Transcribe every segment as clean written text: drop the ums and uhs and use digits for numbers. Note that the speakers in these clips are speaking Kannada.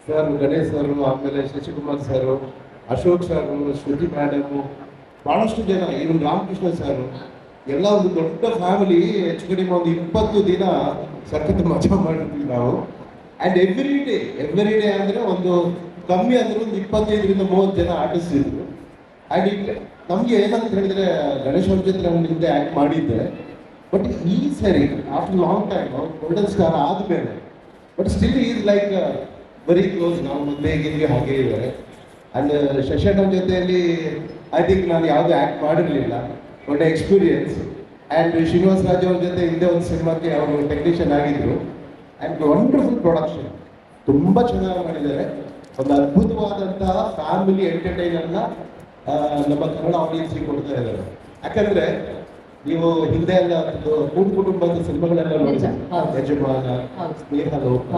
ಸರ್, ಗಣೇಶ್ ಸರ್, ಆಮೇಲೆ ಶಶಿಕುಮಾರ್ ಸರ್, ಅಶೋಕ್ ಸರ್, ಶ್ರುತಿ ಮೇಡಮ್, ಬಹಳಷ್ಟು ಜನ, ಇವನ್ ರಾಮಕೃಷ್ಣ ಸರ್, ಎಲ್ಲ ಒಂದು ದೊಡ್ಡ ಫ್ಯಾಮಿಲಿ. ಹೆಚ್ಚು ಕಡಿಮೆ ಒಂದು 20 ದಿನ ಸಖತ್ ಮಜಾ ಮಾಡಿದ್ವಿ ನಾವು. ಆ್ಯಂಡ್ ಎವ್ರಿ ಡೇ ಅಂದರೆ ಒಂದು ಕಮ್ಮಿ ಅಂದ್ರೆ ಒಂದು 25ರಿಂದ 30 ಜನ ಆರ್ಟಿಸ್ಟ್ ಇದ್ರು. ಆ್ಯಂಡ್ ನಮಗೆ ಏನಂತ ಹೇಳಿದ್ರೆ, ಗಣೇಶ್ ಅವ್ರ ಜೊತೆ ನಾನು ಹಿಂದೆ ಆ್ಯಕ್ಟ್ ಮಾಡಿದ್ದೆ. ಬಟ್ ಈ ಸರಿ after long time golden star ಆದಮೇಲೆ, but still is like very close. ನಾವು ಮೊದಲೇ ಹೇಗಿದ್ವಿ ಹಾಗೆ ಇದ್ದಾರೆ. ಆ್ಯಂಡ್ ಶಶಣ್ಣ ಜೊತೆಯಲ್ಲಿ ಐ ಥಿಂಕ್ ನಾನು ಯಾವುದೂ ಆ್ಯಕ್ಟ್ ಮಾಡಿರಲಿಲ್ಲ, ಒಳ್ಳೆ ಎಕ್ಸ್ಪೀರಿಯನ್ಸ್. ಆ್ಯಂಡ್ ಶ್ರೀನಿವಾಸ್ ರಾಜ್ ಅವ್ರ ಜೊತೆ ಹಿಂದೆ ಒಂದು ಸಿನಿಮಾಕ್ಕೆ ಅವರು ಟೆಕ್ನಿಷಿಯನ್ ಆಗಿದ್ರು. ಆ್ಯಂಡ್ ವಂಡರ್ಫುಲ್ ಪ್ರೊಡಕ್ಷನ್, ತುಂಬ ಚೆನ್ನಾಗಿ ಮಾಡಿದ್ದಾರೆ. ಒಂದು ಅದ್ಭುತವಾದಂತಹ ಫ್ಯಾಮಿಲಿ ಎಂಟರ್ಟೈನರ್ನ ನಮ್ಮ ಕನ್ನಡ ಆಡಿಯನ್ಸ್ಗೆ ಕೊಡ್ತಾ ಇದ್ದಾರೆ. ಯಾಕಂದ್ರೆ ನೀವು ಹಿಂದೆ ಎಲ್ಲ ಕುಟುಂಬದ ಸಿನಿಮಾಗಳೆಲ್ಲ ನೋಡಿದ್ರೆ, ಯಜಮಾನ, ಸ್ನೇಹಲೋಕ,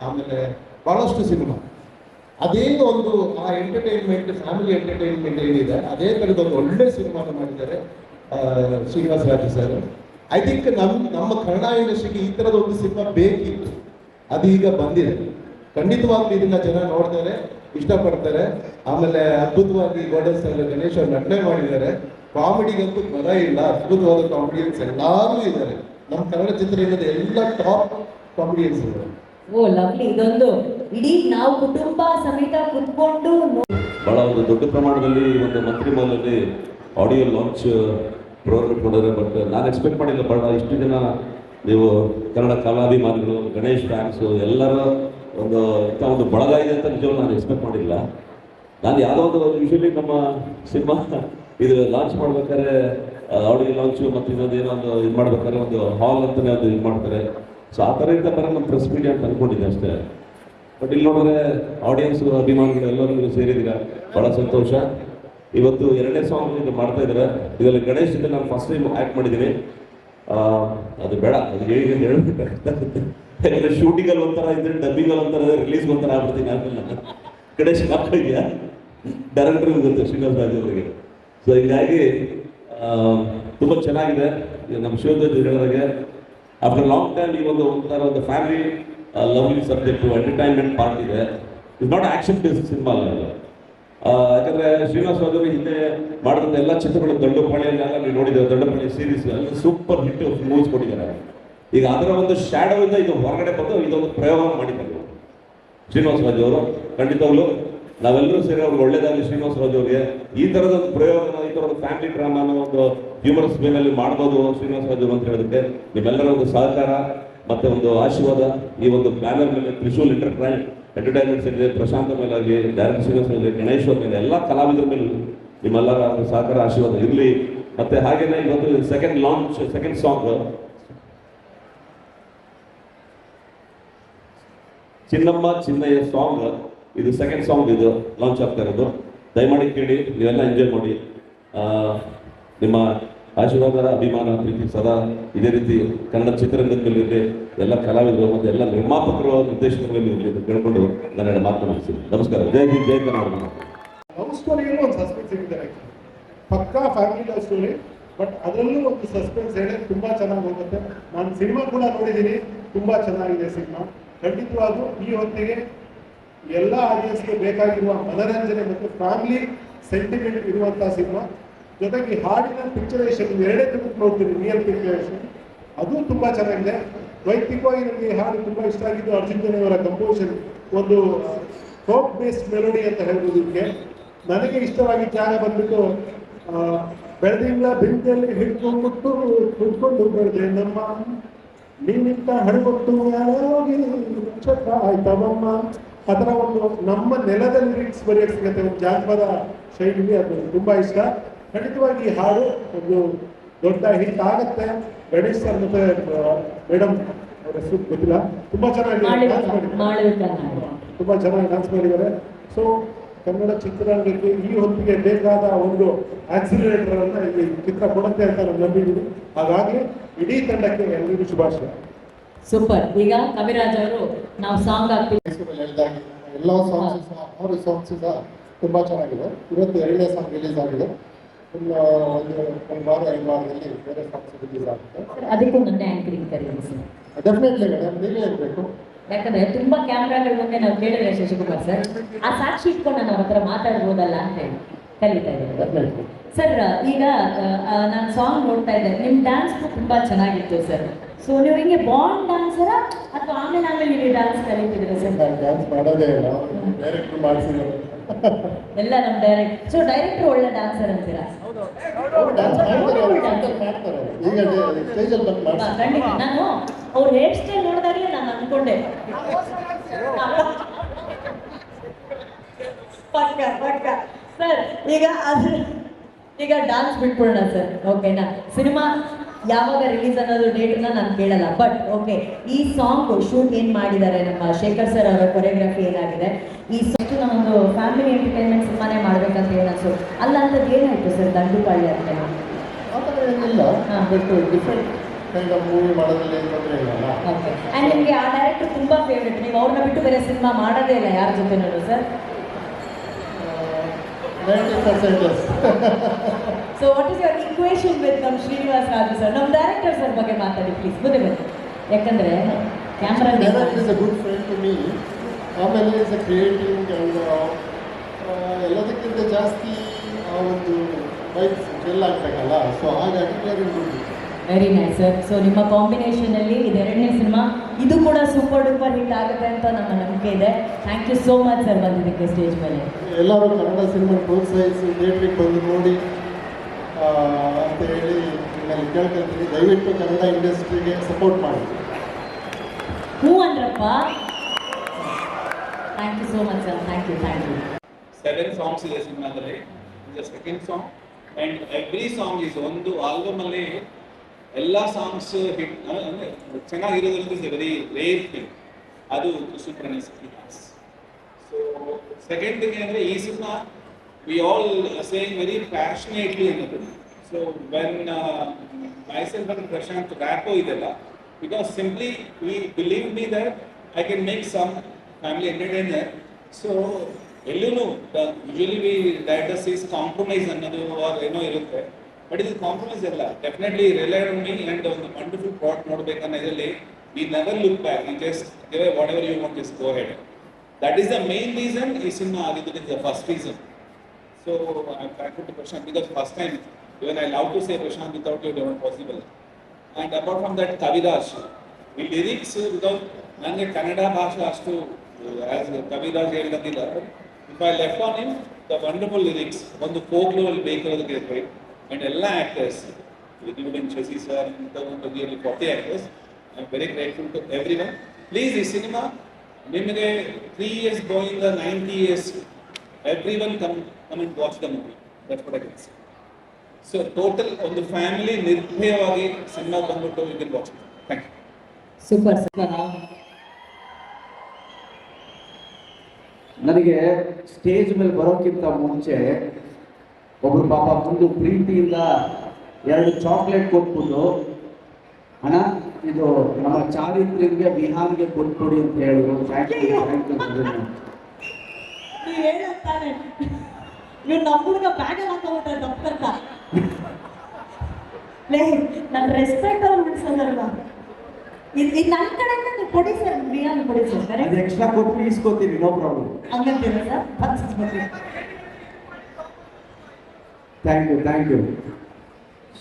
ಆಮೇಲೆ ಬಹಳಷ್ಟು ಸಿನಿಮಾ, ಅದೇ ಒಂದು ಆ ಎಂಟರ್ಟೈನ್ಮೆಂಟ್, ಫ್ಯಾಮಿಲಿ ಎಂಟರ್ಟೈನ್ಮೆಂಟ್ ಏನಿದೆ, ಅದೇ ಥರದ ಒಂದು ಒಳ್ಳೆ ಸಿನಿಮಾನ ಮಾಡಿದ್ದಾರೆ Srinivas Raju sir. I think ನಮ್ಮ ಕನ್ನಡ ಇಂಡಸ್ಟ್ರಿಗೆ ಈ ಥರದ ಒಂದು ಸಿನಿಮಾ ಬೇಕಿತ್ತು, ಅದು ಈಗ ಬಂದಿದೆ. ಖಂಡಿತವಾಗ್ಲೂ ಇದನ್ನ ಜನ ನೋಡ್ತಾರೆ, ಇಷ್ಟಪಡ್ತಾರೆ. ಆಮೇಲೆ ಅದ್ಭುತವಾಗಿ ಗೋಲ್ಡನ್ ಸ್ಟಾರ್ ಗಣೇಶ್ ಅವ್ರು ನಟನೆ ಮಾಡಿದ್ದಾರೆ. ಕಾಮಿಡಿಗಂತೂ ಬರ ಇಲ್ಲ, ಅದ್ಭುತವಾದ ಕಾಮಿಡಿಯನ್ಸ್ ಎಲ್ಲರೂ ಇದ್ದಾರೆ. ನಮ್ಮ ಕನ್ನಡ ಚಿತ್ರರಂಗದ ಎಲ್ಲ ಟಾಪ್ ಕಾಮಿಡಿಯನ್ಸ್ ಇದ್ದಾರೆ. ಓ ಲವ್ಲಿ. ಇದೊಂದು ಇಡೀ ನಾವು ಕುಟುಂಬ ಸಮೇತ ಕುತ್ಕೊಂಡು ಬಹಳ ಒಂದು ದೊಡ್ಡ ಪ್ರಮಾಣದಲ್ಲಿ ಒಂದು ಮಂತ್ರಿ ಮಾಲಲ್ಲಿ ಆಡಿಯೋ ಲಾಂಚ್ ಪ್ರೋಗ್ರಾಮ್ ಮಾಡಿದ್ರೆ. ಬಟ್ ನಾನು ಎಕ್ಸ್ಪೆಕ್ಟ್ ಮಾಡಿಲ್ಲ, ಬಹಳ ಇಷ್ಟು ದಿನ ನೀವು ಕನ್ನಡ ಕಲಾಭಿಮಾನಿಗಳು, ಗಣೇಶ್ ಫ್ಯಾನ್ಸು ಎಲ್ಲರ ಒಂದು ಬಳಗ ಇದೆ ಅಂತ ನಿಜವಾಗ್ಲೂ ನಾನು ಎಕ್ಸ್ಪೆಕ್ಟ್ ಮಾಡಿಲ್ಲ. ನಾನು ಯಾವುದೋ ಒಂದು ಯೂಶಲಿ ನಮ್ಮ ಸಿನಿಮಾ ಇದು ಲಾಂಚ್ ಮಾಡ್ಬೇಕಾದ್ರೆ ಆಡಿಯೋ ಲಾಂಚು ಮತ್ತು ಇನ್ನೊಂದು ಏನೋ ಒಂದು ಇದು ಮಾಡ್ಬೇಕಾದ್ರೆ ಒಂದು ಹಾಲ್ ಅಂತಲೇ ಒಂದು ಇದು ಮಾಡ್ತಾರೆ. ಸೊ ಆ ಥರ ಇದ್ದ ಥರ ನಮ್ಮ ಪ್ರೆಸ್ ಮೀಡಿಯಾ ಅಂತ ಅಂದ್ಕೊಂಡಿದ್ದೆ ಅಷ್ಟೇ. ಬಟ್ ಇಲ್ಲಿ ನೋಡಿದ್ರೆ ಆಡಿಯನ್ಸ್, ಅಭಿಮಾನಿಗಳು ಎಲ್ಲರೂ ಸೇರಿದ್ದೀರಾ, ಭಾಳ ಸಂತೋಷ. ಇವತ್ತು 2ನೇ ಸಾಂಗ್ ಇದು ಮಾಡ್ತಾ ಇದ್ದಾರೆ. ಇದರಲ್ಲಿ ಗಣೇಶ್ ಜೊತೆ ನಾನು ಫಸ್ಟ್ ಟೈಮ್ ಆ್ಯಕ್ಟ್ ಮಾಡಿದ್ದೀನಿ. ಅದು ಬೇಡ, ಅದು ಹೇಳ್ಬೇಕಾಗುತ್ತೆ. ಯಾಕಂದರೆ ಶೂಟಿಂಗಲ್ಲಿ ಒಂಥರ ಇದ್ರೆ, ಡಬ್ಬಿಂಗಲ್ಲಿ ಒಂಥರ, ರಿಲೀಸ್ಗೆ ಒಂಥರ ಆಗ್ಬಿಡ್ತೀನಿ. ಆಮೇಲೆ ಗಣೇಶ್ ಹಾಕಿದ್ಯಾ ಡೈರೆಕ್ಟರ್ಗೆ ಗೊತ್ತು, ಶ್ರೀನಿವಾಸ್ ರಾಜ್ ಅವರಿಗೆ. ಸೊ ಹೀಗಾಗಿ ತುಂಬ ಚೆನ್ನಾಗಿದೆ ನಮ್ಮ ಶಿವಧ್ವಜ್ ಹೇಳಿದಾಗೆ. ಆಫ್ಟರ್ ಲಾಂಗ್ ಟೈಮ್ ಈ ಒಂಥರ ಒಂದು family lovely subject, entertainment part ಇದೆ. Is not action based cinema ಅಲ್ಲ ಇದು. ಯಾಕಂದರೆ ಶ್ರೀನಿವಾಸ್ ರಾಜ್ ಅವರು ಹಿಂದೆ ಮಾಡಿದಂಥ ಎಲ್ಲ ಚಿತ್ರಗಳು, ದೊಡ್ಡಪಾಳಿಯಲ್ಲೆಲ್ಲ ನೀವು ನೋಡಿದ್ದೇವೆ, ದೊಡ್ಡಪಾಳಿ ಸೀರೀಸ್ ಎಲ್ಲ ಸೂಪರ್ ಹಿಟ್ ಮೂವ್ಸ್ ಕೊಟ್ಟಿದ್ದಾರೆ. ಈಗ ಅದರ ಒಂದು ಶ್ಯಾಡೋ ಇಂದ ಇದು ಹೊರಗಡೆ ಬಂದು ಇದೊಂದು ಪ್ರಯೋಗ ಮಾಡಿದ್ದಾರೆ ಶ್ರೀನಿವಾಸ್ ರಾಜ್ ಅವರು. ಖಂಡಿತವಾಗ್ಲೂ ನಾವೆಲ್ಲರೂ ಸೇರಿ ಅವ್ರಿಗೆ ಒಳ್ಳೇದಾಗಲಿ ಶ್ರೀನಿವಾಸ್ ರಾಜ್ ಅವರಿಗೆ. ಈ ಥರದ ಒಂದು ಪ್ರಯೋಗನ, ಈ ಥರದ ಫ್ಯಾಮಿಲಿ ಡ್ರಾಮಾನ ಒಂದು ಹ್ಯೂಮರಸ್ ವೇನಲ್ಲಿ ಮಾಡ್ಬೋದು ಶ್ರೀನಿವಾಸ್ ರಾಜ್ ಅವರು ಅಂತ ಹೇಳೋದಕ್ಕೆ ನಿಮ್ಮೆಲ್ಲರ ಒಂದು ಸಹಕಾರ ಮತ್ತೆ ಒಂದು ಆಶೀರ್ವಾದ. ಈ ಒಂದು ಬ್ಯಾನರ್ ಮೇಲೆ ತ್ರಿಶೂಲ್ ಎಂಟರ್ಟೈನ್ಮೆಂಟ್ಸ್ ಇದೆ, ಪ್ರಶಾಂತ ಮೇಲಾಗಲಿ, ಡೈರೆಕ್ಟರ್ ಶ್ರೀನಿವಾಸ್ ಮೇಲೆ, ಗಣೇಶ್ ಅವ್ರ ಮೇಲೆ, ಎಲ್ಲ ಕಲಾವಿದರ ಮೇಲೆ ನಿಮ್ಮೆಲ್ಲರ ಸಹಕಾರ ಆಶೀರ್ವಾದ ಇರಲಿ. ಮತ್ತೆ ಹಾಗೇನೆ ಇವತ್ತು ಸೆಕೆಂಡ್ ಸಾಂಗ್ ಚಿನ್ನಮ್ಮ ಚಿನ್ನಯ್ಯ ಸಾಂಗ್, ಇದು ಸೆಕೆಂಡ್ ಸಾಂಗ್, ಇದು ಲಾಂಚ್ ಆಗ್ತಾ ಇರೋದು. ದಯಮಾಡಿ ಕೇಳಿ, ನೀವೆಲ್ಲ ಎಂಜಾಯ್ ಮಾಡಿ. ನಿಮ್ಮ ಆಶೀರ್ವಾದ, ಅಭಿಮಾನ, ಪ್ರೀತಿ ಸದಾ ಇದೇ ರೀತಿ ಕನ್ನಡ ಚಿತ್ರರಂಗದ ಮೇಲೆ ಇರಲಿ. ಎಲ್ಲ ಕಲಾವಿದರು ಮತ್ತು ಎಲ್ಲ ನಿರ್ಮಾಪಕರು, ನಿರ್ದೇಶಕರ ಮೇಲೆ ಇರಲಿ ಅಂತ ಕೇಳ್ಕೊಂಡು ನನ್ನ ಮಾತನಾಡಿಸ್ತೀನಿ. ನಮಸ್ಕಾರ. ಜೈ ಹಿಂದ್, ಜೈ ಕರ್ನಾಟಕ. ಲವ್ ಸ್ಟೋರಿಯಲ್ಲೂ ಒಂದು ಸಸ್ಪೆನ್ಸ್ ಇದೆ, ಪಕ್ಕಾ ಫ್ಯಾಮಿಲಿ ಲವ್ ಸ್ಟೋರಿ. ಬಟ್ ಅದರಲ್ಲೂ ಒಂದು ಸಸ್ಪೆನ್ಸ್ ಹೇಳೋದು ತುಂಬ ಚೆನ್ನಾಗಿ ಹೋಗುತ್ತೆ. ನಾನು ಸಿನಿಮಾ ಕೂಡ ನೋಡಿದ್ದೀನಿ, ತುಂಬ ಚೆನ್ನಾಗಿದೆ ಸಿನಿಮಾ. ಖಂಡಿತವಾಗೂ ಈ ಹೊತ್ತಿಗೆ ಎಲ್ಲ ಆಡಿಯನ್ಸ್ಗೆ ಬೇಕಾಗಿರುವ ಮನರಂಜನೆ ಮತ್ತು ಫ್ಯಾಮಿಲಿ ಸೆಂಟಿಮೆಂಟ್ ಇರುವಂತಹ ಸಿನಿಮಾ. ಜೊತೆಗೆ ಹಾಡಿನ ಪಿಕ್ಚರೇಷನ್ 2 ತಿಂಗಳು ನೋಡ್ತೀನಿ, ರಿಯಲ್ ಪಿಕ್ಚರೇಷನ್, ಅದು ತುಂಬ ಚೆನ್ನಾಗಿದೆ. ವೈಯಕ್ತಿಕವಾಗಿ ನನಗೆ ಈ ಹಾಡು ತುಂಬ ಇಷ್ಟ ಆಗಿದ್ದು ಅರ್ಜುನ್ ಜನ್ಯ ಅವರ ಕಂಪೋಸಿಷನ್. ಒಂದು ಫೋಕ್ ಬೇಸ್ಡ್ ಮೆಲೋಡಿ ಅಂತ ಹೇಳ್ಬೋದು ಇದಕ್ಕೆ. ನನಗೆ ಇಷ್ಟವಾಗಿ ಜಾಗ ಬಂದ್ಬಿಟ್ಟು ಬೆಳೆದಿಲ್ಲ ಬೆಂಕಿಯಲ್ಲಿ ಹಿಡ್ಕೊಂಡ್ಬಿಟ್ಟು ಕುಡ್ಕೊಂಡು ಬೆಳೆದೆ ನಮ್ಮ ನಿನ್ನಿಂದ ಹಣಗೊಟ್ಟು ಹೋಗಿ ಆಯ್ತವಮ್ಮ. ಆ ಥರ ಒಂದು ನಮ್ಮ ನೆಲದ ಲಿರಿಕ್ಸ್ ಬರೆಯೋಕ್ಕೆ ಸಿಗುತ್ತೆ, ಒಂದು ಜಾನಪದ ಶೈಲಿ, ಅದು ತುಂಬ ಇಷ್ಟ. ಖಂಡಿತವಾಗಿ ಈ ಹಾಡು ಒಂದು ದೊಡ್ಡ ಹಿಟ್ ಆಗುತ್ತೆ. ಗಣೇಶ್ ಸರ್ ಮತ್ತೆ ಮೇಡಮ್ ಅವರ ಹೆಸರು ಗೊತ್ತಿಲ್ಲ, ತುಂಬ ಚೆನ್ನಾಗಿ ಡಾನ್ಸ್ ಮಾಡಿದ್ದಾರೆ. ಸೊ ಕನ್ನಡ ಚಿತ್ರರಂಗಕ್ಕೆ ಈ ಹೊತ್ತಿಗೆ ಬೇಕಾದ ಒಂದು ಆಕ್ಸಿಲರೇಟರ್ ಅನ್ನ ಈ ಚಿತ್ರ ಕೊಡುತ್ತೆ ಅಂತ ನಾನು ನಂಬಿದ್ದೀನಿ. ಹಾಗಾಗಿ ಇಡೀ ತಂಡಕ್ಕೆ ಎಲ್ಲರಿಗೂ ಶುಭಾಶಯ. ಸೂಪರ್. ಈಗ ಕವಿರಾಜ್ ಅವರು ನಾವು ಸಾಂಗ್ ಹಾಕ್ತೀವಿ. ಎಲ್ಲ ಸಾಂಗ್ಸ್, 3 ಸಾಂಗ್ಸ್ ತುಂಬಾ ಚೆನ್ನಾಗಿದೆ. ಇವತ್ತು 2ನೇ ಸಾಂಗ್ ರಿಲೀಸ್ ಆಗಿದೆ. ಒಂದು ವಾರ 5 ವಾರದಲ್ಲಿ ಬೇರೆ ಸಾಂಗ್ಸ್ ರಿಲೀಸ್ ಆಗುತ್ತೆ. ಅದಕ್ಕೂ ನನ್ನ ಆಂಕರಿಂಗ್ ಕರೀರಿ ಸರ್. ಡೆಫಿನೆಟ್ಲಿ ಮೇಡಮ್, ನೀವೇ ಇರಬೇಕು. ಯಾಕಂದ್ರೆ ತುಂಬಾ ಕ್ಯಾಮ್ರಾಗಳ ಮುಂದೆ ನಾವು ಕೇಳಿದ್ರೆ ಶಶಿಕುಮಾರ್ ಸರ್ ಆ ಸಾಕ್ಷಿ ಇಟ್ಕೊಂಡು ನಾನು ಅವ್ರ ಹತ್ರ ಮಾತಾಡ್ಬೋದಲ್ಲ ಅಂತ ಹೇಳಿ ಕಲಿತಾ ಇದ್ದೀನಿ ಸರ್. ಈಗ ನಾನು ಸಾಂಗ್ ನೋಡ್ತಾ ಇದ್ದೆ, ನಿಮ್ ಡ್ಯಾನ್ಸ್ ತುಂಬಾ ಚೆನ್ನಾಗಿತ್ತು ಸರ್. ಸೊ ನೀವು ಹಿಂಗೆ ಬಾಂಡ್ ಡ್ಯಾನ್ಸರ ಅಥವಾ ಆಮೇಲೆ ನೀವು ಡ್ಯಾನ್ಸ್ ಕಲಿತಿದ್ರೆ ಸರ್? ಡ್ಯಾನ್ಸ್ ಮಾಡೋದೇ ಇಲ್ಲ, ಡೈರೆಕ್ಟ್ ಮಾಡಿಸಿದ್ದಾರೆ ಎಲ್ಲ ನಮ್ಮ ಡೈರೆಕ್ಟ್. ಸೊ ಡೈರೆಕ್ಟರ್ ಒಳ್ಳೆ ಡ್ಯಾನ್ಸರ್ ಅಂತೀರಾ? ಡ್ಯಾನ್ಸ್ ಮಾಡ್ತಾರೆ ಈಗ ಸ್ಟೇಜಲ್ಲಿ ಬಂದು ಮಾಡ್ತಾರೆ. ಖಂಡಿತ. ನಾನು ಅವ್ರ ಹೇರ್ ಸ್ಟೈಲ್ ನೋಡಿದಾಗಲೇ ನಾನು ಅನ್ಕೊಂಡೆ ಪಕ್ಕ ಪಕ್ಕ ಸರ್. ಈಗ ಡಾನ್ಸ್ ಬಿಟ್ಬಿಡೋಣ ಸರ್, ಓಕೆನಾ? ಸಿನಿಮಾ ಯಾವಾಗ ರಿಲೀಸ್ ಅನ್ನೋದು ಡೇಟ್ನ ನಾನು ಕೇಳಲ್ಲ, ಬಟ್ ಓಕೆ, ಈ ಸಾಂಗ್ ಶೂಟ್ ಏನು ಮಾಡಿದ್ದಾರೆ ನಮ್ಮ ಶೇಖರ್ ಸರ್ ಅವರ ಕೊರಿಯೋಗ್ರಫಿ ಏನಾಗಿದೆ, ಈ ಸಾಂಗ್ ನಮ್ಮೊಂದು ಫ್ಯಾಮಿಲಿ ಎಂಟರ್ಟೈನ್ಮೆಂಟ್ ಸಿನಿಮಾನೇ ಮಾಡ್ಬೇಕಂತ ಏನು ಅನ್ಸೋದು ಅಲ್ಲ ಅಂತದ್ದು ಏನಾಯ್ತು ಸರ್ ದಂಡುಪಾಳ್ಯ ಅಂತ? ಆ ಥರ ಏನಿಲ್ಲ, but different kind of movie ಮಾಡೋದ್ರಲ್ಲಿ ಏನು ತೊಂದರೆ ಇಲ್ಲ. ಓಕೆ. ಆ್ಯಂಡ್ ನಿಮಗೆ ಆ ಡೈರೆಕ್ಟರ್ ತುಂಬ ಫೇವ್ರೆಟ್, ನೀವು ಅವ್ರನ್ನ ಬಿಟ್ಟು ಬೇರೆ ಸಿನಿಮಾ ಮಾಡೋದೇ ಇಲ್ಲ ಯಾರ ಜೊತೆನೂ sir? 90% so what is your equation with ನಮ್ಮ ಶ್ರೀನಿವಾಸ್ ರಾಜು ಸರ್? ನಮ್ಮ ಡೈರೆಕ್ಟರ್ ಸರ್ ಬಗ್ಗೆ ಮಾತಾಡಿ ಪ್ಲೀಸ್, ಮುಂದೆ ಬನ್ನಿ. ಯಾಕಂದರೆ camera director is a good friend to me. ಆಮೇಲೆ ಇಸ್ ಅ ಕ್ರಿಯೇಟಿಂಗ್ ಆ್ಯಂಡ್ ಎಲ್ಲದಕ್ಕಿಂತ ಜಾಸ್ತಿ ಆ ಒಂದು ವೈಬ್ಸ್ ಜೆಲ್ ಆಗಬೇಕಲ್ಲ, ಸೊ ಹಾಗಾಗಿ very good. Very nice sir. So ನಿಮ್ಮ ಕಾಂಬಿನೇಷನಲ್ಲಿ ಇದು ಎರಡನೇ ಸಿನಿಮಾ, ಇದು ಕೂಡ ಸೂಪರ್ ಡೂಪರ್ ಹಿಟ್ ಆಗುತ್ತೆ ಅಂತ ನಮ್ಮ ನಂಬಿಕೆ ಇದೆ. Thank you so much sir ಬಂದಿದ್ದಕ್ಕೆ ಸ್ಟೇಜ್ ಮೇಲೆ. ಎಲ್ಲರೂ ಕನ್ನಡ ಸಿನಿಮಾ ಪ್ರೋತ್ಸಾಹಿಸಿ ಥಿಯೇಟ್ರಿಗೆ ಬಂದು ನೋಡಿ ಅಂತ ಹೇಳಿ ನಿಮ್ಮಲ್ಲಿ ಕೇಳ್ಕೊಳ್ತೀನಿ. ದಯವಿಟ್ಟು ಕನ್ನಡ ಇಂಡಸ್ಟ್ರಿಗೆ ಸಪೋರ್ಟ್ ಮಾಡಿ. ಹ್ಞೂ ಅಂದ್ರಪ್ಪ. Thank you so much sir. Thank you. 7 songs ಇದೆ ಸಿನಿಮಾದಲ್ಲಿ. ಇದು second song and every song is ಒಂದು ಆಲ್ಬಮಲ್ಲಿ ಎಲ್ಲ ಸಾಂಗ್ಸ್ ಹಿಟ್ ಅಂದರೆ ಚೆನ್ನಾಗಿರೋದ್ರಿಂದ is a very rare thing. ಅದು ಸೂಪರ್ ಸೊ ಸೆಕೆಂಡ್ ಥಿಂಗ್ ಅಂದರೆ ಈ cinema we all saying very passionately ಅನ್ನೋದು. So when myself and Prashant Rapo ಇದೆಲ್ಲ, because simply we believe me that I can make some family entertainer. So ಎಲ್ಲೂ usually we directors is compromise ಅನ್ನೋದು ಆರ್ ಏನೋ ಇರುತ್ತೆ, ಬಟ್ ಇದು ಕಾಂಪ್ರಮೈಸ್ ಇಲ್ಲ. Definitely rely on me and ಒಂದು ವಂಡರ್ಫುಲ್ ಪ್ರಾಡಕ್ಟ್ ನೋಡಬೇಕನ್ನೋ ಇದರಲ್ಲಿ we never look back, we just give whatever you want, just go head. That is the main reason ಈ ಸಿನಿಮಾ ಆಗಿದ್ದು, is the first reason. So I am thankful to Prashant because first time even I love to say Prashant without you it was not possible. And apart from that Kaviraj, the lyrics without nange Kannada bhasha ashtu as Kaviraj ಹೇಳಿದಂಗಿಲ್ಲ. If I left on him, the wonderful lyrics on the folklore ಬೇಕಾದಕ್ಕೆ ಇರಬೇಕು. And ಎಲ್ಲ actors, including Shashi sir and nearly 40 actors, I am very grateful to everyone. Please, this cinema ನಿಮಗೆ 3 years going the 90 years, everyone come and watch the movie. That's what I can say. So total ಒಂದು ಫ್ಯಾಮಿಲಿ ನಿರ್ಭಯವಾಗಿ ಸಿನಿಮಾ ಬಂದ್ಬಿಟ್ಟು you can watch. Thank you. Super sir. ನನಗೆ ಸ್ಟೇಜ್ ಮೇಲೆ ಬರೋಕ್ಕಿಂತ ಮುಂಚೆ ಒಬ್ರು ಪಾಪ ಮುಂದೆ ಪ್ರೀತಿಯಿಂದ 2 ಚಾಕ್ಲೇಟ್ ಕೊಟ್ಬಿಟ್ಟು, ಅಣ್ಣ ಇದು ನಮ್ಮ ಚಾರಿತ್ರ್ಯಗೆ ವಿಹಾನ್ಗೆ ಕೊಟ್ಬಿಡಿ ಅಂತ ಹೇಳಿದ್ರು. Thank you. ನೀವು ಹೇಳುತ್ತಾನೆ ನೀವು ನಮ್ಮೂರಿನ ಬ್ಯಾಗಲ್ಲಿ ಹಾಕೋಬಿಟ್ರೆ ತಪ್ಪಂತ ನನ್ನ ರೆಸ್ಪೆಕ್ಟ್ ಅವ್ರು ಉಳಿಸೋದಲ್ವಾ? ಇದು ನನ್ನ ಕಡೆಯಿಂದ ನೀವು ಕೊಡಿ ಸರ್, ಬಿರಿಯಾನಿ ಕೊಡಿ ಸರ್. ಅದು ಎಕ್ಸ್ಟ್ರಾ ಕೊಟ್ಟು ಇಸ್ಕೋತೀವಿ, ನೋ ಪ್ರಾಬ್ಲಮ್. ಹಂಗಂತೀರ ಸರ್? Thank you.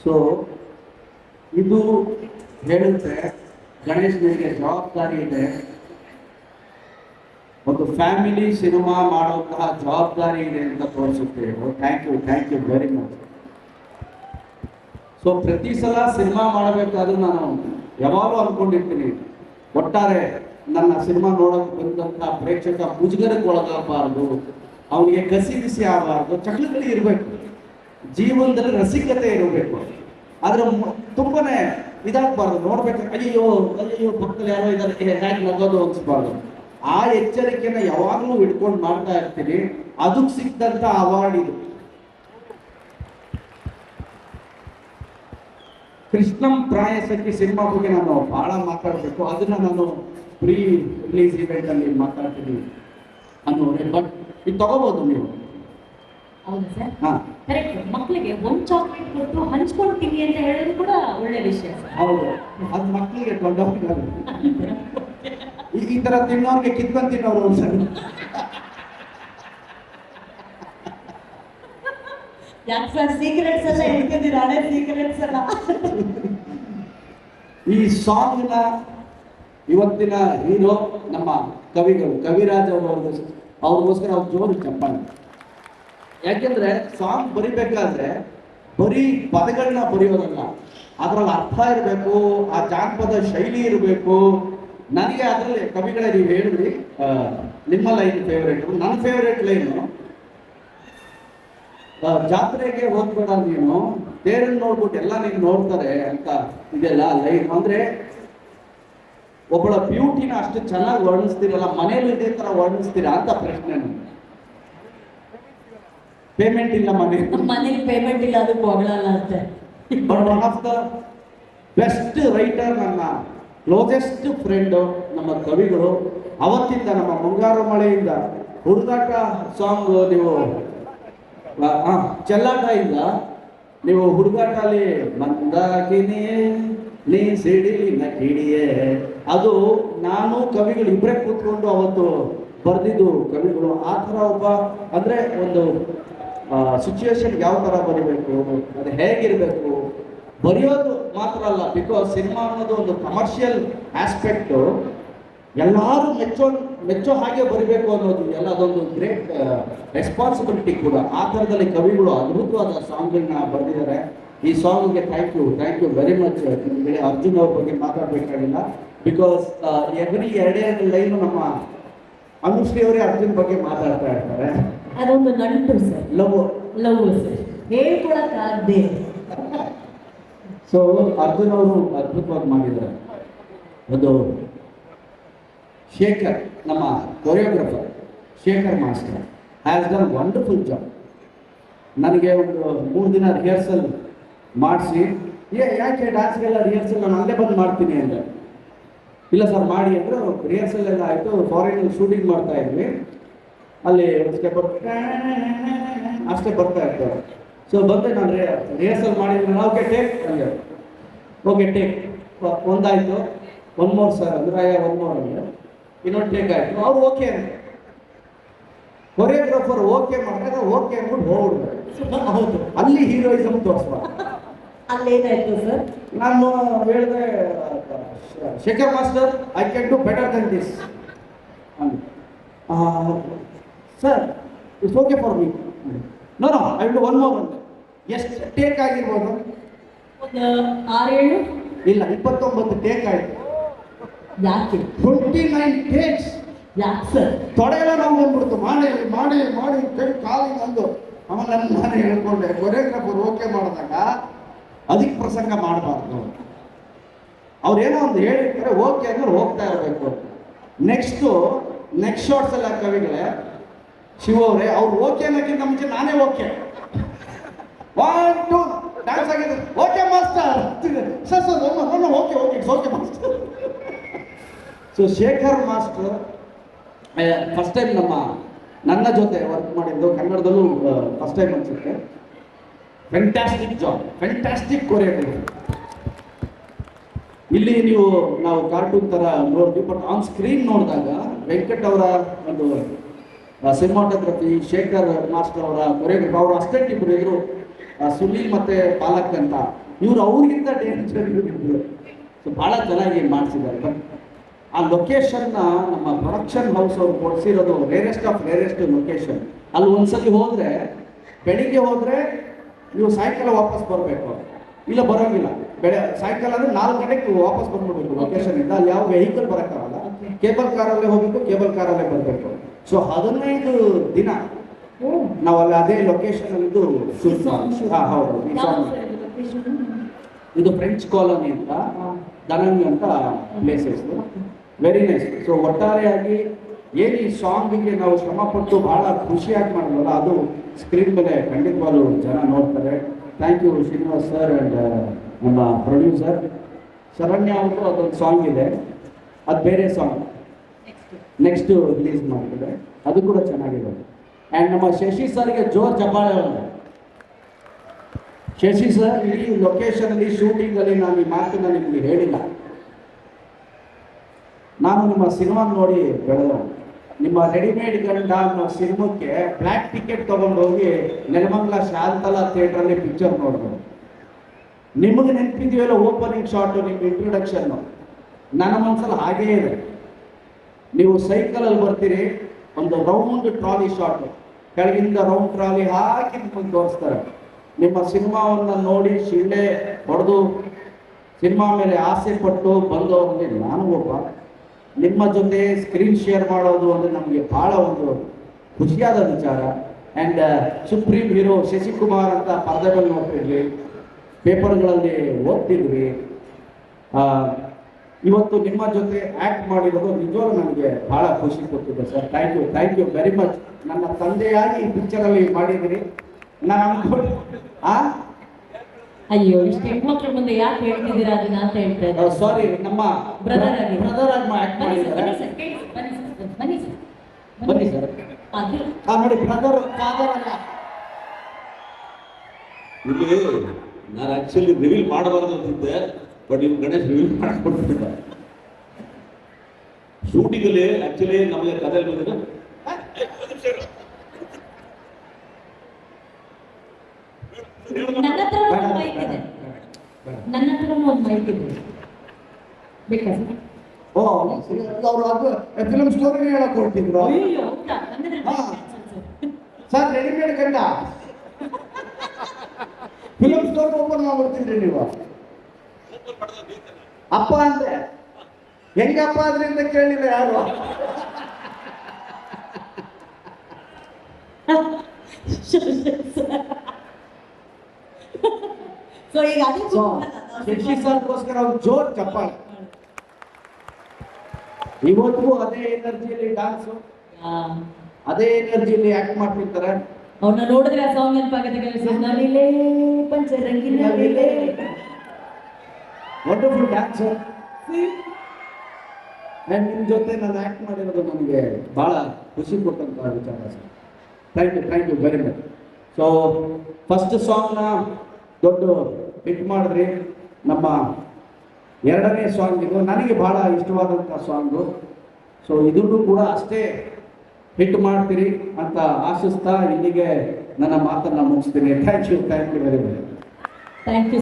ಸೊ ಇದು ಹೇಳುತ್ತೆ ಗಣೇಶನಿಗೆ ಜವಾಬ್ದಾರಿ ಇದೆ, ಒಂದು ಫ್ಯಾಮಿಲಿ ಸಿನಿಮಾ ಮಾಡುವಂತಹ ಜವಾಬ್ದಾರಿ ಇದೆ ಅಂತ ತೋರಿಸುತ್ತೆ. Thank you very much. So ಪ್ರತಿ ಸಲ ಸಿನಿಮಾ ಮಾಡಬೇಕಾದ್ರೂ ನಾನು ಯಾವಾಗಲೂ ಅಂದ್ಕೊಂಡಿರ್ತೀನಿ, ಒಟ್ಟಾರೆ ನನ್ನ ಸಿನಿಮಾ ನೋಡೋಕೆ ಬಂದಂಥ ಪ್ರೇಕ್ಷಕ ಮುಜುಗರಕ್ಕೆ ಒಳಗಾಗಬಾರ್ದು, ಅವನಿಗೆ ಕಸಿ ಬಿಸಿ ಆಗಬಾರ್ದು, ಚಕ್ಲಗಳಿ ಇರಬೇಕು, ಜೀವನದಲ್ಲಿ ರಸಿಕತೆ ಇರಬೇಕು. ಆದರೆ ತುಂಬಾನೇ ಇದಾಗಬಾರ್ದು, ನೋಡ್ಬೇಕು ಅಯ್ಯೋ ಪಕ್ಕದಲ್ಲಿ ಯಾರೋ ಇದ್ದಾರೆ ಹ್ಯಾಕ್ ನಗೋದು ಅನ್ಸ್ಬಾರ್ದು. ಆ ಎಚ್ಚರಿಕೆನ ಯಾವಾಗಲೂ ಹಿಡ್ಕೊಂಡು ಮಾಡ್ತಾ ಇರ್ತೀನಿ. ಅದಕ್ಕೆ ಸಿಕ್ಕಿದಂಥ ಅವಾರ್ಡ್ ಇದು. ಕೃಷ್ಣಂ ಪ್ರಾಯಸಕ್ಕೆ ಸಿನಿಮಾ ಬಗ್ಗೆ ನಾನು ಬಹಳ ಮಾತಾಡಬೇಕು, ಅದನ್ನ ನಾನು ಪ್ರೀ ರಿಲೀಸ್ ಇವೆಂಟ್ ಅಲ್ಲಿ ಮಾತಾಡ್ತೀನಿ ಅನ್ನೋರೆ. ಬಟ್ ಇದು ತಗೋಬಹುದು ನೀವು. ಹೌದು ಸರ್. ಹಾ ಕರೆಕ್ಟ್. ಮಕ್ಕಳಿಗೆ ಒಂದು ಚಾಕ್ಲೇಟ್ ಕೊಟ್ಟು ಹಂಚ್ಕೊಳ್ತೀವಿ ಅಂತ ಹೇಳೋದು ಕೂಡ ಒಳ್ಳೆ ವಿಷಯ. ಹೌದು, ಅದು ಮಕ್ಕಳಿಗೆ ದೊಡ್ಡವ್ರಿಗೆ ಈ ತರ ತಿನ್ನೋರ್ಗೆ ಕಿತ್ಕೊಂಡ್ ತಿನ್ನೋರು ಒಂದ್ಸರಿ. ಯಾಕೆ ಸರ್ ಸೀಕ್ರೆಟ್ಸ್ ಎಲ್ಲ ಹೇಳ್ತಿದ್ದೀರಾ? ಹಳೆ ಸೀಕ್ರೆಟ್ಸ್ ಎಲ್ಲ. ಈ ಸಾಂಗ್ನ ಇವತ್ತಿನ ಹೀರೋ ನಮ್ಮ ಕವಿಗಳು, ಕವಿರಾಜ್ ಅವ್ರಿಗೋಸ್ಕರ ಅವ್ರು ಜೋರು ಚಪ್ಪಾಳೆ. ಯಾಕೆಂದ್ರೆ ಸಾಂಗ್ ಬರಿಬೇಕಾದ್ರೆ ಬರೀ ಪದಗಳನ್ನ ಬರೆಯೋದಲ್ಲ, ಅದ್ರಲ್ಲಿ ಅರ್ಥ ಇರಬೇಕು, ಆ ಜಾನಪದ ಶೈಲಿ ಇರಬೇಕು. ನನಗೆ ಅದರಲ್ಲಿ ಕವಿಗಳೇ ನೀವು ಹೇಳಿದ್ರಿ ನಿಮ್ಮ ಲೈನ್ ಫೇವ್ರೇಟ್. ನನ್ನ ಫೇವ್ರೇಟ್ ಲೈನು, ಜಾತ್ರೆಗೆ ಹೋಗ್ಬೇಡ ನೀನು, ತೇರನ್ನು ನೋಡ್ಬಿಟ್ಟು ಎಲ್ಲ ನೀನು ನೋಡ್ತಾರೆ ಅಂತ ಇದೆಲ್ಲ ಲೈನ್. ಅಂದ್ರೆ ಒಬ್ಬಳ ಬ್ಯೂಟಿನ ಅಷ್ಟು ಚೆನ್ನಾಗಿ ವರ್ಣಿಸ್ತೀರಲ್ಲ, ಮನೇಲಿ ಇದೇ ತರ ವರ್ಣಿಸ್ತೀರಾ ಅಂತ ಪ್ರಶ್ನೆ. ಪೇಮೆಂಟ್ ಇಲ್ಲ ಮನೇಲಿ ಪೇಮೆಂಟ್ ಇಲ್ಲ, ಅದಕ್ಕೆ ಹೊಗಳಲ್ಲ ಅಷ್ಟೇ. But one of the best writer, ನನ್ನ ಕ್ಲೋಸೆಸ್ಟ್ ಫ್ರೆಂಡ್ ನಮ್ಮ ಕವಿಗಳು. ಅವತ್ತಿಂದ ನಮ್ಮ ಮುಂಗಾರು ಮಳೆಯಿಂದ ಹುಡುಗಾಟ ಸಾಂಗ್, ನೀವು ಚೆಲ್ಲಾಟ ಇಂದ ನೀವು ಹುಡುಗಾಟ ಅಲ್ಲಿ ಮಂದಾಕಿನಿ ನೀ ಸಿಡಿಲಿನ ಕಿಡಿಯೇ, ಅದು ನಾನು ಕವಿಗಳು ಇಬ್ಬರೇ ಕೂತ್ಕೊಂಡು ಅವತ್ತು ಬರೆದಿದ್ದು ಕವಿಗಳು. ಆ ಥರ ಒಬ್ಬ ಅಂದ್ರೆ ಒಂದು ಸಿಚುವೇಶನ್ ಯಾವ ಥರ ಬರಿಬೇಕು, ಅದು ಹೇಗಿರಬೇಕು, ಬರೆಯೋದು ಮಾತ್ರ ಅಲ್ಲ. ಬಿಕಾಸ್ ಸಿನಿಮಾ ಅನ್ನೋದು ಒಂದು ಕಮರ್ಷಿಯಲ್ ಆಸ್ಪೆಕ್ಟು, ಎಲ್ಲರೂ ಮೆಚ್ಚೋ ಹಾಗೆ ಬರಿಬೇಕು ಅನ್ನೋದು ಎಲ್ಲ ಅದೊಂದು ಗ್ರೇಟ್ ರೆಸ್ಪಾನ್ಸಿಬಿಲಿಟಿ ಕೂಡ. ಆ ಥರದಲ್ಲಿ ಕವಿಗಳು ಅದ್ಭುತವಾದ ಸಾಂಗ್ಗಳನ್ನ ಬರೆದಿದ್ದಾರೆ. ಈ ಸಾಂಗ್ಗೆ ಥ್ಯಾಂಕ್ ಯು ವೆರಿ ಮಚ್. ನಿಮಗೆ ಅರ್ಜುನ್ ಅವ್ರ ಬಗ್ಗೆ ಮಾತಾಡಬೇಕಾಗಿಲ್ಲ, ಬಿಕಾಸ್ ಎರಡೇ ಎರಡು ಲೈನು ನಮ್ಮ ಅನುಶ್ರೀ ಅವರೇ ಅರ್ಜುನ್ ಬಗ್ಗೆ ಮಾತಾಡ್ತಾ ಇರ್ತಾರೆ. ಅದೊಂದು ನಂಟು ಸರ್, ಲವ್ ಸರ್, ಹೇಳ್ಕೊಳಕ್ಕಾಗದೆ. ಸೊ ಅರ್ಜುನ್ ಅವರು ಅದ್ಭುತವಾಗಿ ಮಾಡಿದ್ದಾರೆ. ಒಂದು ಶೇಖರ್, ನಮ್ಮ choreographer Shekhar master has done wonderful job. ನನಗೆ ಒಂದು 3 ದಿನ ರಿಹರ್ಸಲ್ ಮಾಡಿಸಿ, ಯಾಕೆ ಡ್ಯಾನ್ಸ್ಗೆಲ್ಲ ರಿಹರ್ಸಲ್ ನಾನು ಅಲ್ಲೇ ಬಂದು ಮಾಡ್ತೀನಿ ಅಂದರೆ, ಇಲ್ಲ ಸರ್ ಮಾಡಿ ಅಂದರೆ ರಿಹರ್ಸಲ್ ಎಲ್ಲ ಆಯಿತು. ಫಾರಿನಲ್ಲಿ ಶೂಟಿಂಗ್ ಮಾಡ್ತಾ ಇದ್ವಿ, ಅಲ್ಲಿ ಸ್ಟೆಪ್ ಅಷ್ಟೇ ಬರ್ತಾ ಇರ್ತಾರೆ. ಸೊ ಬಂದೆ ನಾನು ರಿಹರ್ಸಲ್ ಮಾಡಿದ್ರೆ ಓಕೆ ಟೇಕ್ ಅಂದರೆ ಓಕೆ ಟೇಕ್ ಒಂದಾಯಿತು. 1 more ಸರ್ ಅಂದರೆ 1 more ಅಂದರೆ ಇನ್ನೊಂದು ಟೇಕ್ ಆಯಿತು. ಅವ್ರು ಓಕೆ ಅಂತ ಕೊರಿಯೋಗ್ರಾಫರ್ ಓಕೆ ಮಾಡಿದ್ರೆ ಓಕೆ ಅಂದ್ಬಿಟ್ಟು ಹೋಗ್ಬಿಡ್ತಾರೆ. ಹೌದು, ಅಲ್ಲಿ ಹೀರೋಯಿಸಮ್ ತೋರಿಸ್ಬಾರ್ದು. ಅಲ್ಲೇನಾಯ್ತು ಸರ್? ನಾನು ಹೇಳಿದೆ, Shekhar master I can do better than this. Sir it's okay for me. No I will do 1 more ಅಂದೆ. ಎಷ್ಟು ಟೇಕ್ ಆಗಿರ್ಬೋದು? ಒಂದು 6-7. ಇಲ್ಲ, 29 ಟೇಕ್ ಆಯಿತು. ಯಾಕೆ? 29 ಟೇಕ್ಸ್. ಯಾಕೆ ಸರ್? ತೊಡೆಯೆಲ್ಲ ನಾವು ಬಂದ್ಬಿಡ್ತು, ಮಾಡಿ ಮಾಡಿ ಮಾಡಿ ಕೈ ಕಾಲಿಗೆ ಅಂದು. ಆಮೇಲೆ ನಾನು ಹೇಳ್ಕೊಂಡೆ, ಕೊರಿಯೋಗ್ರಾಫರ್ ಓಕೆ ಮಾಡಿದಾಗ ಅದಕ್ಕೆ ಪ್ರಸಂಗ ಮಾಡಬಾರ್ದು. ಅವ್ರೇನೋ ಒಂದು ಹೇಳಿರ್ತಾರೆ, ಓಕೆ ಅಂದ್ರೆ ಹೋಗ್ತಾ ಇರಬೇಕು. ನೆಕ್ಸ್ಟ್ ಶಾರ್ಟ್ಸ್ ಎಲ್ಲ ಕವಿಗಳೇ, ಶಿವ ಅವರೇ, ಅವ್ರು ಓಕೆ ಅನ್ನೋಕ್ಕಿಂತ ಮುಂಚೆ ನಾನೇ ಓಕೆ 1 2 ಡ್ಯಾನ್ಸ್ ಆಗಿದೆ, okay master sir okay it's okay master. So Shekhar master first time ನನ್ನ ಜೊತೆ ವರ್ಕ್ ಮಾಡಿದ್ದು, ಕನ್ನಡದಲ್ಲೂ ಫಸ್ಟ್ ಟೈಮ್ ಅನ್ಸುತ್ತೆ. Fantastic job, fantastic choreography. ಇಲ್ಲಿ ನಾವು ಕಾರ್ಟೂನ್ ತರ ನೋಡ್ತೀವಿ, ಬಟ್ ಆನ್ ಸ್ಕ್ರೀನ್ ನೋಡಿದಾಗ ವೆಂಕಟ್ ಅವರ ಒಂದು ಸಿನಿಮಾಟೋಗ್ರಫಿ, ಶೇಖರ್ ಮಾಸ್ಟರ್ ಅವರ ಕೊರಿಯೋಗ್ರಫಿ, ಅವರು ಅಸ್ಟೆಂಟ್ ಇಬ್ಬರು ಇದ್ರು, ಸುನೀಲ್ ಮತ್ತೆ ಪಾಲಕ್ ಅಂತ, ಇವರು ಅವ್ರಿಗಿಂತ ಡೇಂಜರ್ ಇದ್ರು. ಸೊ ಬಹಳ ಚೆನ್ನಾಗಿ ಮಾಡಿಸಿದ್ದಾರೆ. ಬಟ್ ಆ ಲೊಕೇಶನ್ನ ನಮ್ಮ ಪ್ರೊಡಕ್ಷನ್ ಹೌಸ್ ಅವರು ಕೊಡಿಸಿರೋದು ರೇರೆಸ್ಟ್ ಆಫ್ ರೇರೆಸ್ಟ್ ಲೊಕೇಶನ್. ಅಲ್ಲಿ ಒಂದ್ಸಲಿ ಹೋದ್ರೆ, ಬೆಳಿಗ್ಗೆ ಹೋದ್ರೆ ನೀವು ಸಾಯಂಕಾಲ ವಾಪಸ್ ಬರಬೇಕು, ಇಲ್ಲ ಬರೋಂಗಿಲ್ಲ. ಸಾಯಂಕಾಲ ಅಂದ್ರೆ 4 ಗಂಟೆಗೆ ವಾಪಸ್ ಬಂದ್ಬಿಡ್ಬೇಕು ಲೊಕೇಶನ್ ಇಂದ. ಅಲ್ಲಿ ಯಾವ ವೆಹಿಕಲ್ ಬರೋಕ್ಕಾಗಲ್ಲ, ಕೇಬಲ್ ಕಾರಲ್ಲೇ ಹೋಗ್ಬೇಕು, ಕೇಬಲ್ ಕಾರಲ್ಲೇ ಬರಬೇಕು. ಸೊ 15 ದಿನ ನಾವು ಅಲ್ಲಿ ಅದೇ ಲೊಕೇಶನ್ ಅಲ್ಲಿ ಶೂಟ್ ಮಾಡಿ. ಹೌದು, ಇದು ಫ್ರೆಂಚ್ ಕಾಲೋನಿ ಅಂತ, ದನಂಗ್ ಅಂತ ಪ್ಲೇಸಸ್, ವೆರಿ ನೈಸ್. ಸೊ ಒಟ್ಟಾರೆಯಾಗಿ ಏನು ಈ ಸಾಂಗಿಗೆ ನಾವು ಶ್ರಮಪಟ್ಟು ಬಹಳ ಖುಷಿಯಾಗಿ ಮಾಡಿದ್ವಲ್ಲ, ಅದು ಸ್ಕ್ರೀನ್ ಮೇಲೆ ಖಂಡಿತವಾಗ್ಲೂ ಜನ ನೋಡ್ತಾರೆ. Thank you Srinivas sir and ನಮ್ಮ ಪ್ರೊಡ್ಯೂಸರ್ ಶರಣ್ಯ ಅವ್ರದ್ದು ಅದೊಂದು ಸಾಂಗ್ ಇದೆ, ಅದು ಬೇರೆ ಸಾಂಗ್ ನೆಕ್ಸ್ಟ್ ರಿಲೀಸ್ ಮಾಡ್ತಿದ್ದಾರೆ, ಅದು ಕೂಡ ಚೆನ್ನಾಗಿದೆ. ಆ್ಯಂಡ್ ನಮ್ಮ ಶಶಿ ಸರ್ಗೆ ಜೋರ್ ಚಪ್ಪಾಳೆ ಒಂದು. ಶಶಿ ಸರ್ ಇಡೀ ಲೊಕೇಶನ್ ಅಲ್ಲಿ ಶೂಟಿಂಗ್ ಅಲ್ಲಿ ನಾನು ಈ ಮಾತನ್ನ ನಿಮ್ಗೆ ಹೇಳಿಲ್ಲ. ನಾನು ನಿಮ್ಮ ಸಿನಿಮಾ ನೋಡಿ ಬೆಳೆದ ನಿಮ್ಮ ರೆಡಿಮೇಡ್ ಗಂಡ ಅನ್ನೋ ಸಿನಿಮಾಕ್ಕೆ ಬ್ಲ್ಯಾಕ್ ಟಿಕೆಟ್ ತಗೊಂಡೋಗಿ ನೆಲಮಂಗಲ ಶಾಂತಲಾ ಥಿಯೇಟ್ರಲ್ಲಿ ಪಿಕ್ಚರ್ ನೋಡಿದೆ. ನಿಮಗೆ ನೆನಪಿದೆಯಲ್ಲ ಓಪನಿಂಗ್ ಶಾಟು, ನಿಮ್ಮ ಇಂಟ್ರೊಡಕ್ಷನ್ನು ನನ್ನ ಮನಸ್ಸಲ್ಲಿ ಹಾಗೇ ಇದೆ. ನೀವು ಸೈಕಲಲ್ಲಿ ಬರ್ತೀರಿ, ಒಂದು ರೌಂಡ್ ಟ್ರಾಲಿ ಶಾಟು, ಕೆಳಗಿಂದ ರೌಂಡ್ ಟ್ರಾಲಿ ಹಾಕಿ ನಿಮಗೆ ತೋರಿಸ್ತಾರೆ. ನಿಮ್ಮ ಸಿನಿಮಾವನ್ನು ನೋಡಿ ಶಿಳ್ಳೆ ಹೊಡೆದು ಸಿನಿಮಾ ಮೇಲೆ ಆಸೆ ಪಟ್ಟು ಬಂದವರಲ್ಲಿ ನಾನು ಒಬ್ಬ. ನಿಮ್ಮ ಜೊತೆ ಸ್ಕ್ರೀನ್ ಶೇರ್ ಮಾಡೋದು ಅಂದರೆ ನಮಗೆ ಬಹಳ ಒಂದು ಖುಷಿಯಾದ ವಿಚಾರ. ಆ್ಯಂಡ್ ಸುಪ್ರೀಂ ಹೀರೋ ಶಶಿಕುಮಾರ್ ಅಂತ ಪರದೆ ಮೇಲೆ ನೋಡ್ತಿದ್ವಿ, ಪೇಪರ್ಗಳಲ್ಲಿ ಓದ್ತಿದ್ವಿ. ಇವತ್ತು ನಿಮ್ಮ ಜೊತೆ ಆ್ಯಕ್ಟ್ ಮಾಡಿರೋದು ನಿಜವಾಗ್ಲೂ ನನಗೆ ಬಹಳ ಖುಷಿ ಕೊಟ್ಟಿದೆ sir. Thank you very much. ನನ್ನ ತಂದೆಯಾಗಿ ಈ ಪಿಕ್ಚರಲ್ಲಿ ಮಾಡಿದ್ದೀರಿ. ನಾನು ಅಯ್ಯೋ, ಇಷ್ಟು ಹೆಣ್ಮಕ್ಳ ಮುಂದೆ ಯಾಕೆ ಹೇಳ್ತಿದ್ದೀರಾ ಅದನ್ನ ಅಂತ ಹೇಳ್ತಾ ಇದ್ದಾರೆ. ಸಾರಿ, ನಮ್ಮ ಬ್ರದರ್ ಆಗಿ ಆ್ಯಕ್ಟ್ ಮಾಡಿದ್ದಾರೆ. ಬನ್ನಿ ಸರ್. ಅದು ನೋಡಿ, ಬ್ರದರ್ ಫಾದರ್ ಅಲ್ಲ. ಇಲ್ಲಿ ನಾನು ಆಕ್ಚುಲಿ ರಿವೀಲ್ ಮಾಡಬಾರ್ದು ಅಂತಿದ್ದೆ, ಬಟ್ ಇವ್ ಗಣೇಶ್ ರಿವೀಲ್ ಮಾಡ್ಕೊಟ್ಟಿದ್ದ. ಶೂಟಿಂಗಲ್ಲಿ ಆಕ್ಚುಲಿ ನಮಗೆ ಕಥೆ ಬಂದಿದೆ. ನನ್ನ ಹತ್ರ ಒಂದು ಮೈಕ್ ಇದೆ, ನನ್ನ ಹತ್ರ ಒಂದು ಮೈಕ್ ಇದೆ, ಬೇಕಾ ಸರ್? ಓ, ಅವರು ಅದು ಫಿಲ್ಮ್ ಸ್ಟೋರಿ ಹೇಳಕ್ ಹೊರಟಿದ್ರು. ಅಯ್ಯೋ, ಹೌದಾ? ಹಂಗಾದ್ರೆ ಹಾ. ಸರ್. ಸರ್, ರೆಡಿಮೇಡ್ ಗಂಡ ಫಿಲ್ಮ್ ಸ್ಟೋರ್ ಓಪನ್ ಮಾಡ್ಬಿಡ್ತೀರಿ ನೀವು. ಅಪ್ಪ ಅಂದೆ, ಹೆಂಗಪ್ಪ ಅದರಿಂದ ಕೇಳಿಲ್ಲ ಯಾರು. ಸೊ ಈಗ ಅದೇ ಶಶಿ ಸರ್ಗೋಸ್ಕರ ಅವ್ರು ಜೋರ್ ಚಪ್ಪಾಳೆ. ಇವತ್ತಿಗೂ ಅದೇ ಎನರ್ಜಿಯಲ್ಲಿ ಡಾನ್ಸು, ಅದೇ ಎನರ್ಜಿಯಲ್ಲಿ ಆಕ್ಟ್ ಮಾಡ್ತಿರ್ತಾರೆ. ಅವ್ರನ್ನ ನೋಡಿದ್ರೆ ಆ ಸಾಂಗ್ ನೆನಪಾಗುತ್ತೆ. ನವಿಲೇ ಪಂಚರಂಗಿನ ನವಿಲೇ. Wonderful dancer. ಆ್ಯಂಡ್ ನಿಮ್ಮ ಜೊತೆ ನಾನು ಆ್ಯಕ್ಟ್ ಮಾಡಿರೋದು ನನಗೆ ಭಾಳ ಖುಷಿ ಕೊಟ್ಟಂಥ ವಿಚಾರ sir. Thank you very much. So first ಸಾಂಗ್ನ ದೊಡ್ಡ ಹಿಟ್ ಮಾಡಿದ್ರಿ. ನಮ್ಮ ಎರಡನೇ ಸಾಂಗ್ ಇದು ನನಗೆ ಭಾಳ ಇಷ್ಟವಾದಂಥ ಸಾಂಗು. ಸೊ ಇದನ್ನು ಕೂಡ ಅಷ್ಟೇ ಹಿಟ್ ಮಾಡ್ತೀರಿ ಅಂತ ಆಶಿಸ್ತಾ ಇಲ್ಲಿಗೆ ನನ್ನ ಮಾತನ್ನು ಮುಗಿಸ್ತೀನಿ. Thank you very much. Thank you.